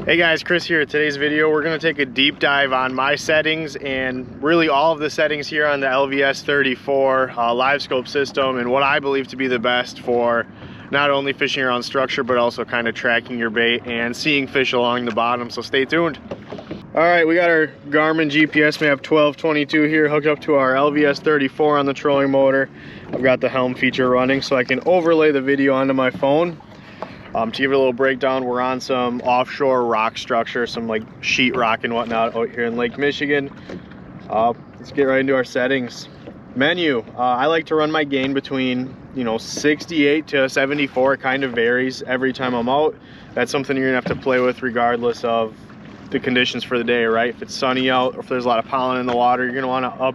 Hey guys, Chris here. Today's video we're going to take a deep dive on my settings and really all of the settings here on the LVS34 Livescope system and what I believe to be the best for not only fishing around structure but also kind of tracking your bait and seeing fish along the bottom, so stay tuned. Alright, we got our Garmin GPS map 1222 here hooked up to our LVS34 on the trolling motor. I've got the helm feature running so I can overlay the video onto my phone. To give it a little breakdown, we're on some offshore rock structure, some like sheet rock and whatnot out here in Lake Michigan. Let's get right into our settings. Menu, I like to run my gain between 68 to 74. It kind of varies every time I'm out. That's something you're gonna have to play with regardless of the conditions for the day, right? If it's sunny out or if there's a lot of pollen in the water, you're gonna wanna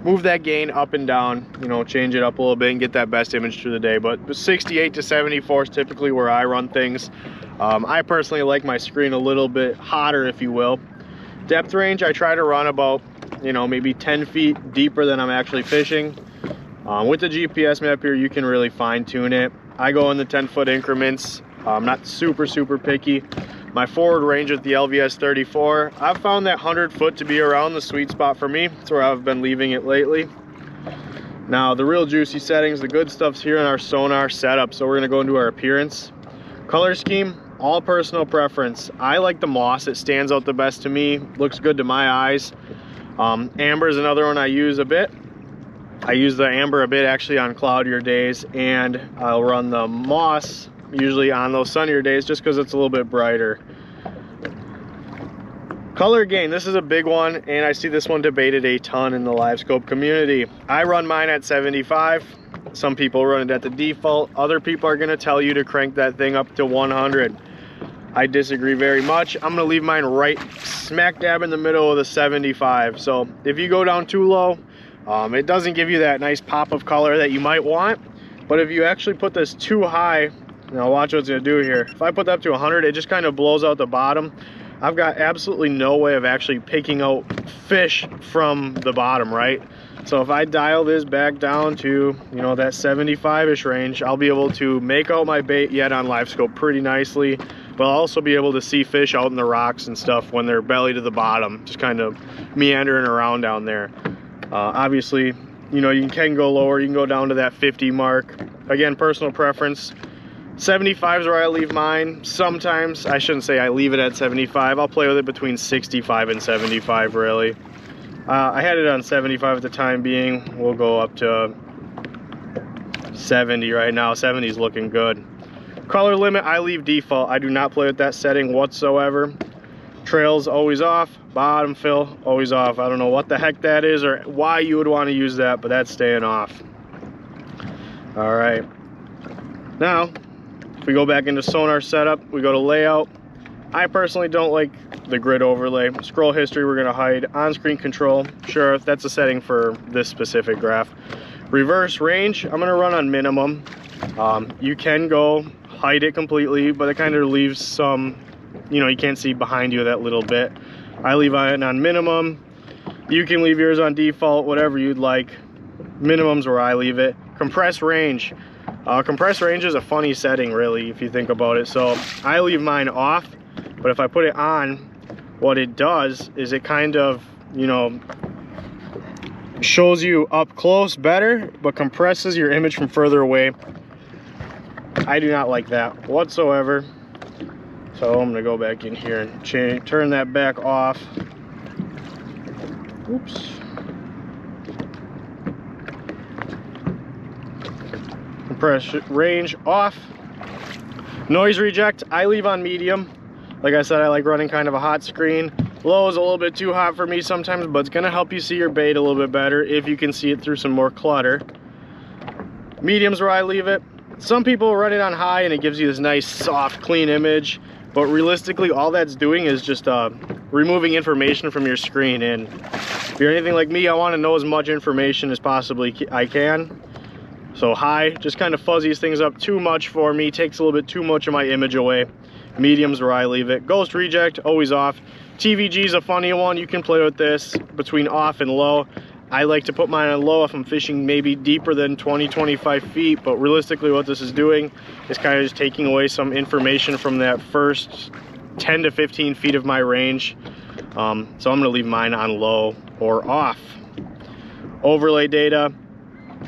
move that gain up and down, change it up a little bit and get that best image through the day. But 68 to 74 is typically where I run things. I personally like my screen a little bit hotter, if you will. Depth range, I try to run about, maybe 10 feet deeper than I'm actually fishing. With the GPS map here, you can really fine tune it. I go in the 10-foot increments. I'm not super picky. My forward range with the LVS34, I've found that 100 foot to be around the sweet spot for me. That's where I've been leaving it lately. Now, the real juicy settings, the good stuff's here in our sonar setup. So we're gonna go into our appearance. Color scheme, all personal preference. I like the moss, it stands out the best to me, looks good to my eyes. Amber is another one I use a bit. I use the amber a bit actually on cloudier days, and I'll run the moss usually on those sunnier days just because it's a little bit brighter. Color gain, this is a big one, and I see this one debated a ton in the Livescope community. I run mine at 75. Some people run it at the default. Other people are going to tell you to crank that thing up to 100. I disagree very much. I'm going to leave mine right smack dab in the middle of the 75. So if you go down too low, it doesn't give you that nice pop of color that you might want. But if you actually put this too high, now watch what it's going to do here. If I put that up to 100, it just kind of blows out the bottom. I've got absolutely no way of actually picking out fish from the bottom, right? So if I dial this back down to, that 75-ish range, I'll be able to make out my bait yet on Livescope pretty nicely, but I'll also be able to see fish out in the rocks and stuff when they're belly to the bottom, just kind of meandering around down there. Obviously, you can go lower, you can go down to that 50 mark. Again, personal preference. 75 is where I leave mine. Sometimes, I shouldn't say I leave it at 75. I'll play with it between 65 and 75 really. I had it on 75 at the time being. We'll go up to 70 right now. 70 is looking good. Color limit, I leave default. I do not play with that setting whatsoever. Trails always off. Bottom fill always off. I don't know what the heck that is or why you would want to use that, but that's staying off. All right. Now, if we go back into sonar setup, we go to layout. I personally don't like the grid overlay. Scroll history, we're gonna hide. On-screen control, sure, that's a setting for this specific graph. Reverse range, I'm gonna run on minimum. You can go hide it completely, but it kind of leaves some, you can't see behind you that little bit. I leave it on minimum. You can leave yours on default, whatever you'd like. Minimum's where I leave it. Compress range. Compress range is a funny setting really if you think about it. So I leave mine off, but if I put it on, what it does is it kind of, shows you up close better, but compresses your image from further away. I do not like that whatsoever. So I'm gonna go back in here and turn that back off. Oops. Compress range off. Noise reject, I leave on medium. Like I said, I like running kind of a hot screen. Low is a little bit too hot for me sometimes, but it's gonna help you see your bait a little bit better if you can see it through some more clutter. Medium's where I leave it. Some people run it on high and it gives you this nice, soft, clean image, but realistically, all that's doing is just removing information from your screen. And if you're anything like me, I wanna know as much information as possibly I can. So high just kind of fuzzies things up too much for me, takes a little bit too much of my image away. Medium's where I leave it. Ghost reject, always off. TVG is a funny one. You can play with this between off and low. I like to put mine on low if I'm fishing maybe deeper than 20-25 feet, but realistically what this is doing is kind of just taking away some information from that first 10 to 15 feet of my range. So I'm gonna leave mine on low or off. Overlay data,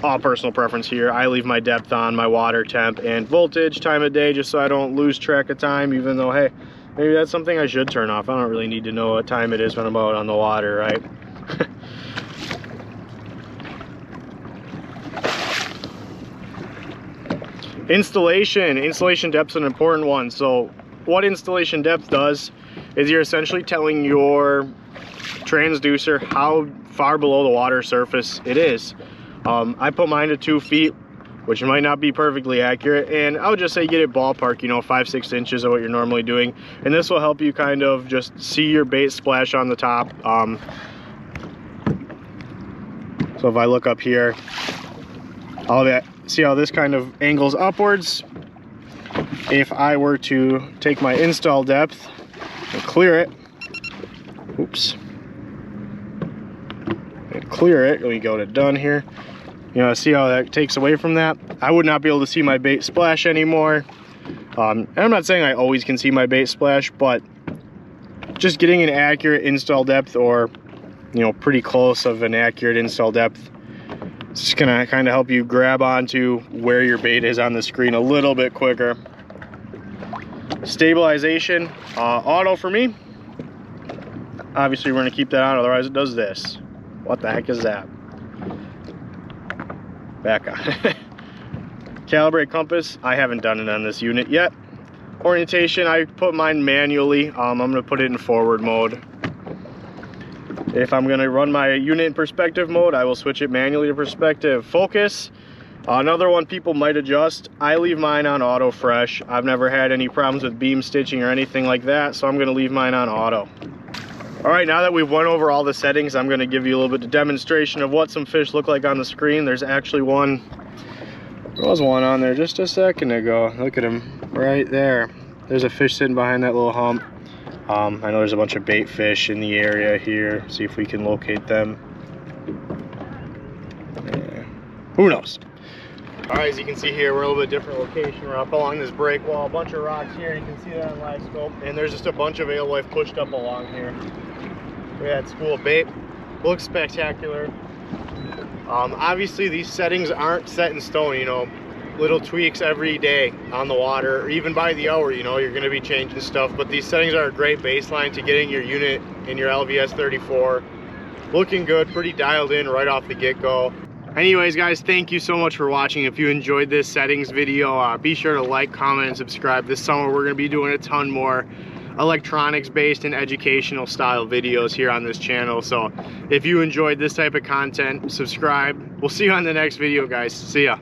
all personal preference here. I leave my depth on, my water temp, and voltage, time of day, just so I don't lose track of time, even though, hey, maybe that's something I should turn off. I don't really need to know what time it is when I'm out on the water, right? Installation depth's an important one. So what installation depth does is you're essentially telling your transducer how far below the water surface it is. I put mine to 2 feet, which might not be perfectly accurate, and I would just say get it ballpark, you know, 5-6 inches of what you're normally doing, and this will help you kind of just see your bait splash on the top. So if I look up here, all that, see how this kind of angles upwards. If I were to take my install depth and clear it, oops, and clear it, we go to done here. You know, see how that takes away from that? I would not be able to see my bait splash anymore. And I'm not saying I always can see my bait splash, but just getting an accurate install depth, or, you know, pretty close of an accurate install depth, it's just gonna kind of help you grab onto where your bait is on the screen a little bit quicker. Stabilization, auto for me. Obviously we're gonna keep that on, otherwise it does this. What the heck is that? Back on. Calibrate compass, I haven't done it on this unit yet. Orientation, I put mine manually. I'm gonna put it in forward mode. If I'm gonna run my unit in perspective mode, I will switch it manually to perspective. Focus, another one people might adjust. I leave mine on auto fresh. I've never had any problems with beam stitching or anything like that, so I'm gonna leave mine on auto. All right, now that we've went over all the settings, I'm gonna give you a little bit of demonstration of what some fish look like on the screen. There's actually one, there was one on there just a second ago. Look at him right there. There's a fish sitting behind that little hump. I know there's a bunch of bait fish in the area here. See if we can locate them. Yeah. Who knows? All right, as you can see here, we're a little bit different location. We're up along this break wall, a bunch of rocks here. You can see that on Livescope. And there's just a bunch of alewife pushed up along here. We had school of bait. Looks spectacular. Obviously, these settings aren't set in stone, you know. Little tweaks every day on the water, or even by the hour, you know, you're going to be changing stuff. But these settings are a great baseline to getting your unit in your LVS34 looking good, pretty dialed in right off the get-go. Anyways, guys, thank you so much for watching. If you enjoyed this settings video, be sure to like, comment, and subscribe. This summer, we're going to be doing a ton more electronics-based and educational style videos here on this channel. So if you enjoyed this type of content, subscribe. We'll see you on the next video, guys. See ya.